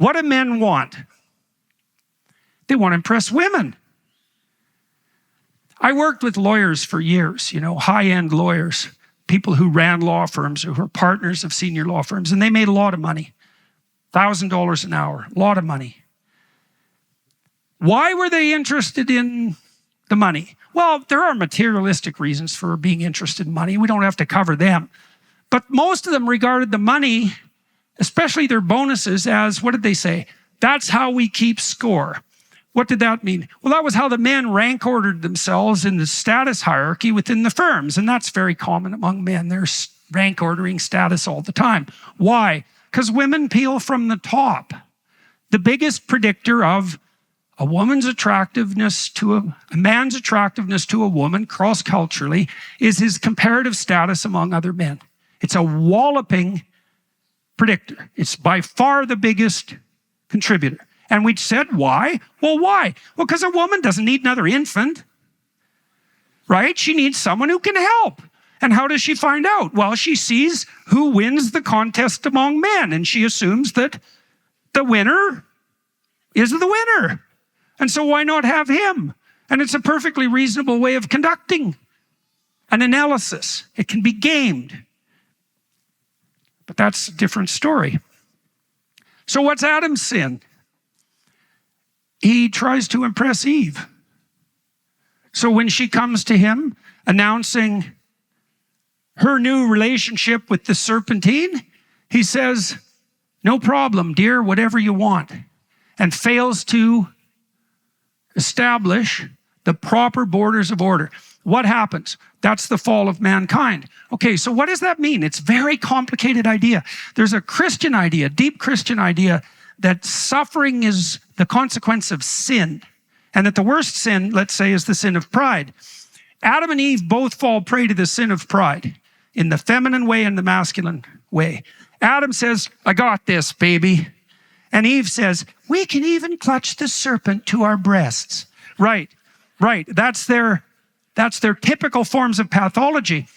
What do men want? They want to impress women. I worked with lawyers for years, high-end lawyers, people who ran law firms or who were partners of senior law firms, and they made a lot of money. $1,000 an hour, a lot of money. Why were they interested in the money? Well, there are materialistic reasons for being interested in money. We don't have to cover them. But most of them regarded the money, especially their bonuses, as, what did they say? That's how we keep score. What did that mean? Well, that was how the men rank ordered themselves in the status hierarchy within the firms. And that's very common among men. They're rank ordering status all the time. Why? Because women peel from the top. The biggest predictor of a woman's attractiveness to a man's attractiveness to a woman cross-culturally is his comparative status among other men. It's a walloping predictor. It's by far the biggest contributor. And we said, why? Well, why? Well, because a woman doesn't need another infant, right? She needs someone who can help. And how does she find out? Well, she sees who wins the contest among men, and she assumes that the winner is the winner. And so why not have him? And it's a perfectly reasonable way of conducting an analysis. It can be gamed. But that's a different story. So what's Adam's sin? He tries to impress Eve. So when she comes to him announcing her new relationship with the serpentine, he says, no problem, dear, whatever you want, and fails to establish the proper borders of order. What happens? That's the fall of mankind. Okay, so what does that mean? It's a very complicated idea. There's a Christian idea, deep Christian idea, that suffering is the consequence of sin, and that the worst sin, let's say, is the sin of pride. Adam and Eve both fall prey to the sin of pride in the feminine way and the masculine way. Adam says, I got this, baby. And Eve says, we can even clutch the serpent to our breasts. Right. That's their typical forms of pathology.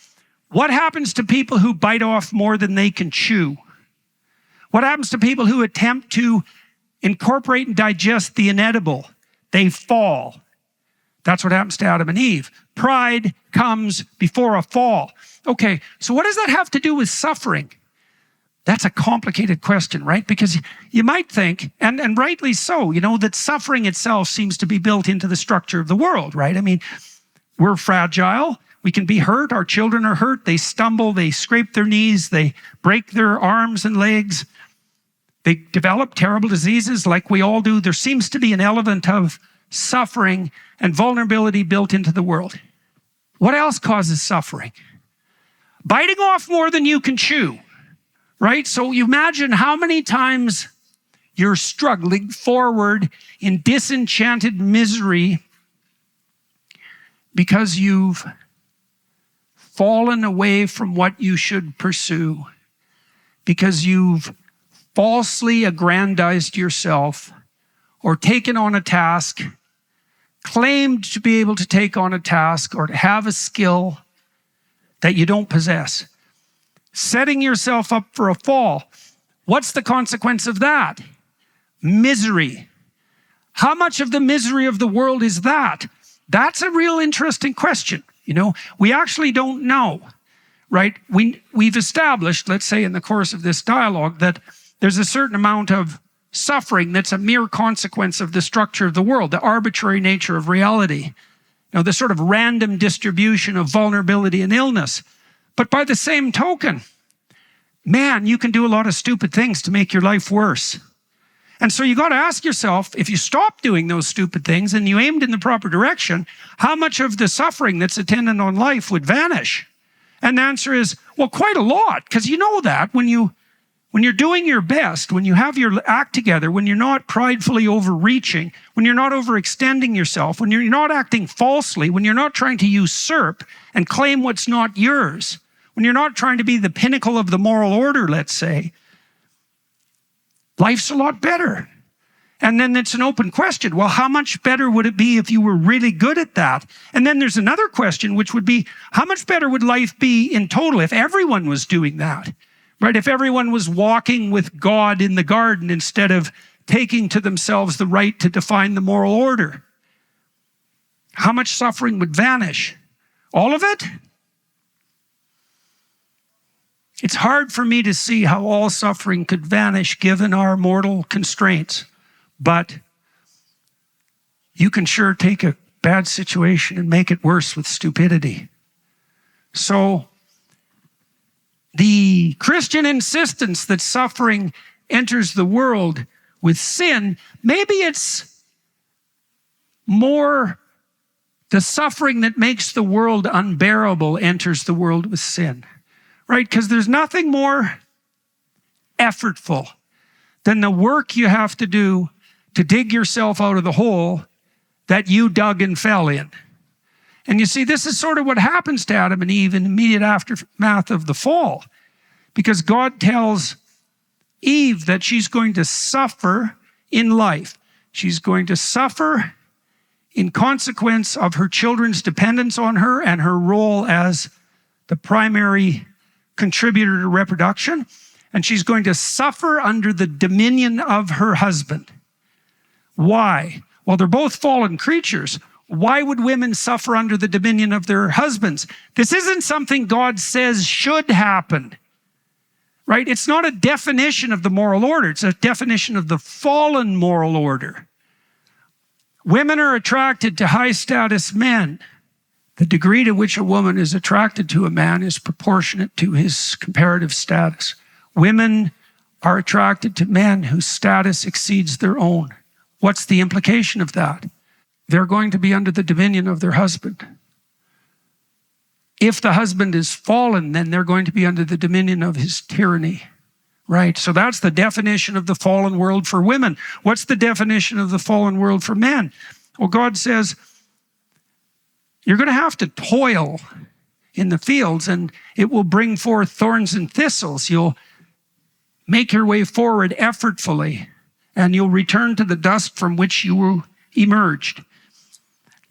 What happens to people who bite off more than they can chew? What happens to people who attempt to incorporate and digest the inedible? They fall. That's what happens to Adam and Eve. Pride comes before a fall. Okay, so what does that have to do with suffering? That's a complicated question, right? Because you might think, and rightly so, that suffering itself seems to be built into the structure of the world, right? I mean, we're fragile. We can be hurt. Our children are hurt. They stumble. They scrape their knees. They break their arms and legs. They develop terrible diseases like we all do. There seems to be an element of suffering and vulnerability built into the world. What else causes suffering? Biting off more than you can chew, right? So you imagine how many times you're struggling forward in disenchanted misery because you've fallen away from what you should pursue, because you've falsely aggrandized yourself or taken on a task, claimed to be able to take on a task or to have a skill that you don't possess. Setting yourself up for a fall. What's the consequence of that? Misery. How much of the misery of the world is that? That's a real interesting question. We actually don't know, right? We've established, let's say in the course of this dialogue, that there's a certain amount of suffering that's a mere consequence of the structure of the world, the arbitrary nature of reality, the sort of random distribution of vulnerability and illness. But by the same token, man, you can do a lot of stupid things to make your life worse. And so you got to ask yourself, if you stop doing those stupid things and you aimed in the proper direction, how much of the suffering that's attendant on life would vanish? And the answer is, well, quite a lot, because you know that when you're doing your best, when you have your act together, when you're not pridefully overreaching, when you're not overextending yourself, when you're not acting falsely, when you're not trying to usurp and claim what's not yours, when you're not trying to be the pinnacle of the moral order, let's say, life's a lot better. And then it's an open question. Well, how much better would it be if you were really good at that? And then there's another question, which would be, how much better would life be in total if everyone was doing that? Right? If everyone was walking with God in the garden instead of taking to themselves the right to define the moral order? How much suffering would vanish? All of it? It's hard for me to see how all suffering could vanish given our mortal constraints. But you can sure take a bad situation and make it worse with stupidity. So the Christian insistence that suffering enters the world with sin, maybe it's more the suffering that makes the world unbearable enters the world with sin, right? Because there's nothing more effortful than the work you have to do to dig yourself out of the hole that you dug and fell in. And you see, this is sort of what happens to Adam and Eve in the immediate aftermath of the fall. Because God tells Eve that she's going to suffer in life. She's going to suffer in consequence of her children's dependence on her and her role as the primary contributor to reproduction. And she's going to suffer under the dominion of her husband. Why? Well, they're both fallen creatures. Why would women suffer under the dominion of their husbands? This isn't something God says should happen, right? It's not a definition of the moral order. It's a definition of the fallen moral order. Women are attracted to high-status men. The degree to which a woman is attracted to a man is proportionate to his comparative status. Women are attracted to men whose status exceeds their own. What's the implication of that? They're going to be under the dominion of their husband. If the husband is fallen, then they're going to be under the dominion of his tyranny, right? So that's the definition of the fallen world for women. What's the definition of the fallen world for men? Well, God says, you're going to have to toil in the fields, and it will bring forth thorns and thistles. You'll make your way forward effortfully, and you'll return to the dust from which you emerged.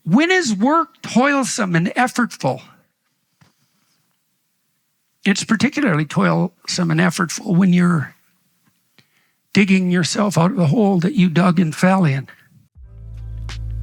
When is work toilsome and effortful? It's particularly toilsome and effortful when you're digging yourself out of the hole that you dug and fell in.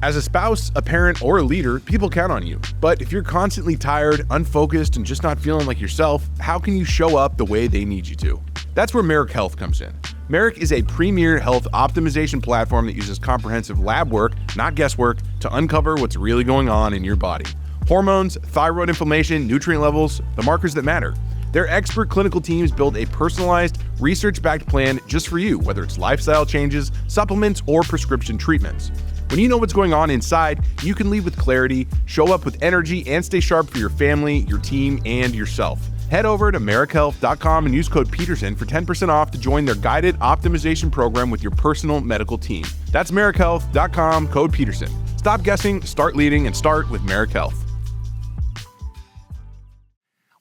As a spouse, a parent, or a leader, people count on you. But if you're constantly tired, unfocused, and just not feeling like yourself, how can you show up the way they need you to? That's where Marek Health comes in. Marek is a premier health optimization platform that uses comprehensive lab work, not guesswork, to uncover what's really going on in your body. Hormones, thyroid inflammation, nutrient levels, the markers that matter. Their expert clinical teams build a personalized, research-backed plan just for you, whether it's lifestyle changes, supplements, or prescription treatments. When you know what's going on inside, you can lead with clarity, show up with energy, and stay sharp for your family, your team, and yourself. Head over to MarekHealth.com and use code Peterson for 10% off to join their guided optimization program with your personal medical team. That's MarekHealth.com, code Peterson. Stop guessing, start leading, and start with Marek Health.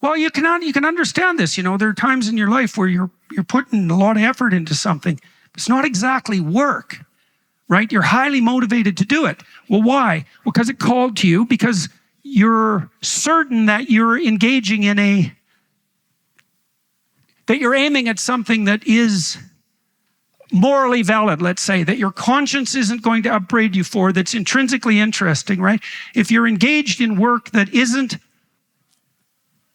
Well, you can understand this. You know, there are times in your life where you're putting a lot of effort into something. It's not exactly work, right? You're highly motivated to do it. Well, why? Well, because it called to you, because you're certain that you're engaging in that you're aiming at something that is morally valid, let's say, that your conscience isn't going to upbraid you for, that's intrinsically interesting, right? If you're engaged in work that isn't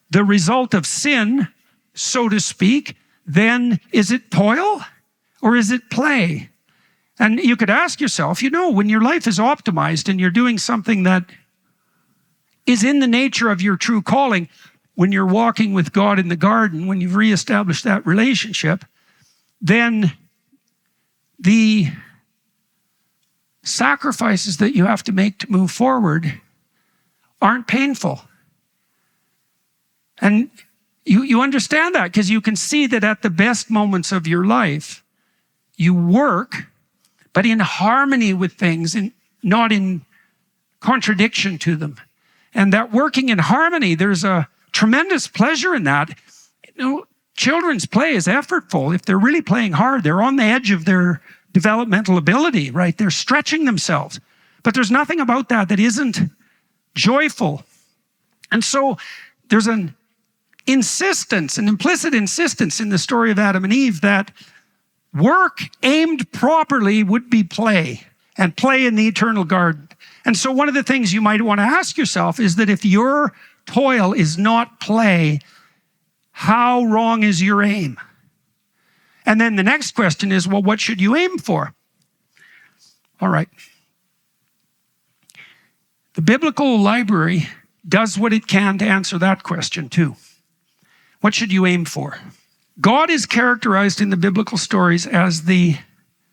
the result of sin, so to speak, then is it toil or is it play? And you could ask yourself, you know, when your life is optimized and you're doing something that is in the nature of your true calling, when you're walking with God in the garden, when you've reestablished that relationship, then the sacrifices that you have to make to move forward aren't painful. And you understand that because you can see that at the best moments of your life, you work, but in harmony with things and not in contradiction to them. And that working in harmony, there's a tremendous pleasure in that. You know, children's play is effortful. If they're really playing hard, they're on the edge of their developmental ability, right? They're stretching themselves. But there's nothing about that that isn't joyful. And so there's an insistence, an implicit insistence in the story of Adam and Eve that Work aimed properly would be play, and play in the eternal garden. And so one of the things you might want to ask yourself is that if your toil is not play, how wrong is your aim? And then the next question is, well, what should you aim for? All right. The biblical library does what it can to answer that question too. What should you aim for? God is characterized in the biblical stories as the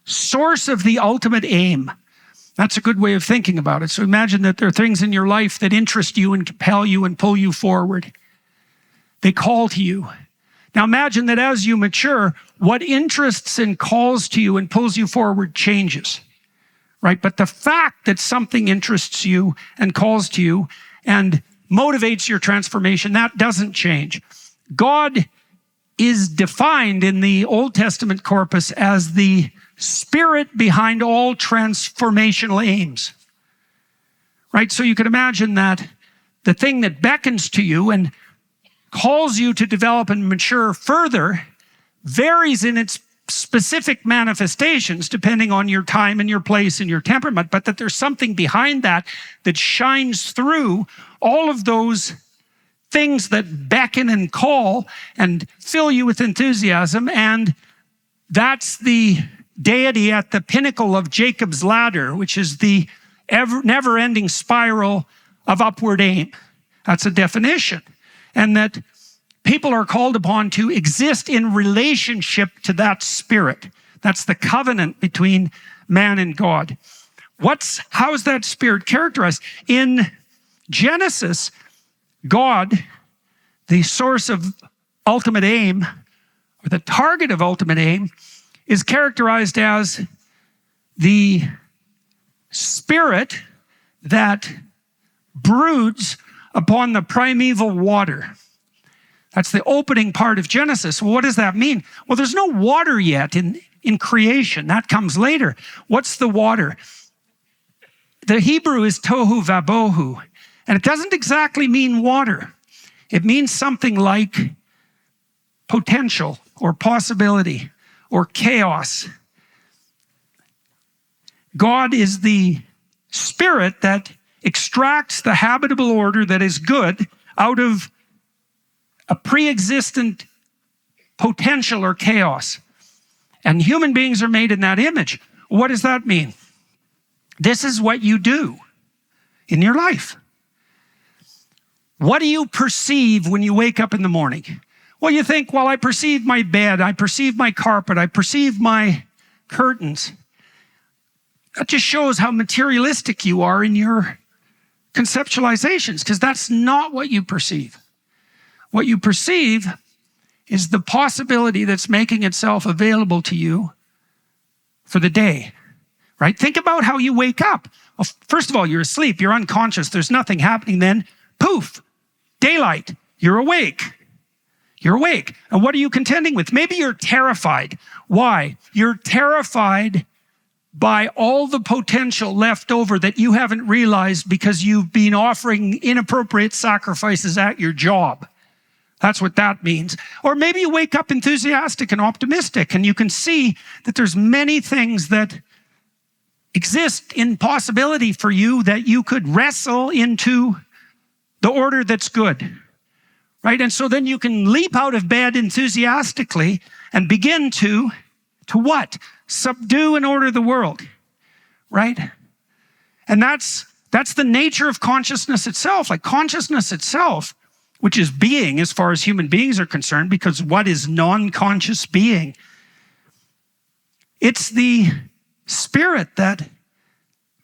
source of the ultimate aim. That's a good way of thinking about it. So imagine that there are things in your life that interest you and compel you and pull you forward. They call to you. Now imagine that as you mature, what interests and calls to you and pulls you forward changes, right? But the fact that something interests you and calls to you and motivates your transformation, that doesn't change. God is defined in the Old Testament corpus as the spirit behind all transformational aims, right? So you can imagine that the thing that beckons to you and calls you to develop and mature further varies in its specific manifestations depending on your time and your place and your temperament, but that there's something behind that that shines through all of those things that beckon and call and fill you with enthusiasm. And that's the deity at the pinnacle of Jacob's ladder, which is the never-ending spiral of upward aim. That's a definition. And that people are called upon to exist in relationship to that spirit. That's the covenant between man and God. How is that spirit characterized? In Genesis, God, the source of ultimate aim, or the target of ultimate aim, is characterized as the spirit that broods upon the primeval water. That's the opening part of Genesis. Well, what does that mean? Well, there's no water yet in creation. That comes later. What's the water? The Hebrew is tohu vabohu, and it doesn't exactly mean water. It means something like potential or possibility or chaos. God is the spirit that extracts the habitable order that is good out of a pre-existent potential or chaos. And human beings are made in that image. What does that mean? This is what you do in your life. What do you perceive when you wake up in the morning? Well, you think, well, I perceive my bed, I perceive my carpet, I perceive my curtains. That just shows how materialistic you are in your conceptualizations, because that's not what you perceive. What you perceive is the possibility that's making itself available to you for the day, right? Think about how you wake up. Well, first of all, you're asleep, you're unconscious, there's nothing happening. Then, poof, daylight, you're awake. You're awake. And what are you contending with? Maybe you're terrified. Why? You're terrified by all the potential left over that you haven't realized because you've been offering inappropriate sacrifices at your job. That's what that means. Or maybe you wake up enthusiastic and optimistic, and you can see that there's many things that exist in possibility for you that you could wrestle into the order that's good, right? And so then you can leap out of bed enthusiastically and begin to what? Subdue and order the world, right? And that's the nature of consciousness itself. Like consciousness itself, which is being as far as human beings are concerned, because what is non-conscious being? It's the spirit that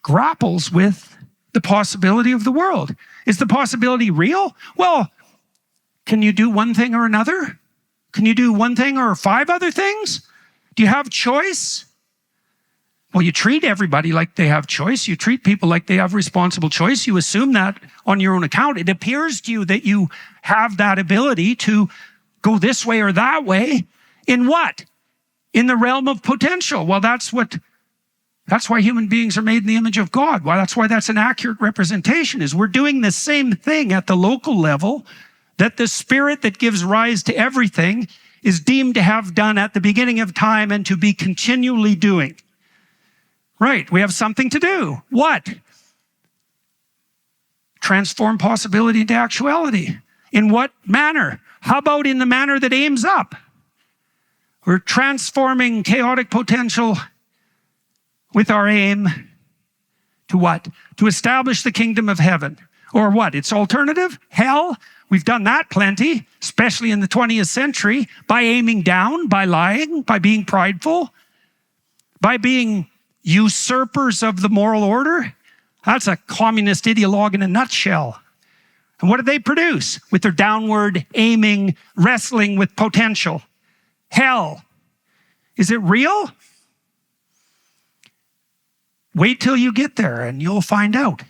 grapples with the possibility of the world. Is the possibility real? Well, can you do one thing or another? Can you do one thing or 5 other things? Do you have choice? Well, you treat everybody like they have choice. You treat people like they have responsible choice. You assume that on your own account. It appears to you that you have that ability to go this way or that way. In what? In the realm of potential. Well, that's why human beings are made in the image of God. Well, that's why that's an accurate representation, is we're doing the same thing at the local level that the spirit that gives rise to everything is deemed to have done at the beginning of time and to be continually doing. Right, we have something to do. What? Transform possibility into actuality. In what manner? How about in the manner that aims up? We're transforming chaotic potential with our aim to what? To establish the kingdom of heaven. Or what? Its alternative? Hell? We've done that plenty, especially in the 20th century, by aiming down, by lying, by being prideful, by being usurpers of the moral order. That's a communist ideologue in a nutshell. And what did they produce? With their downward aiming, wrestling with potential. Hell. Is it real? Wait till you get there and you'll find out.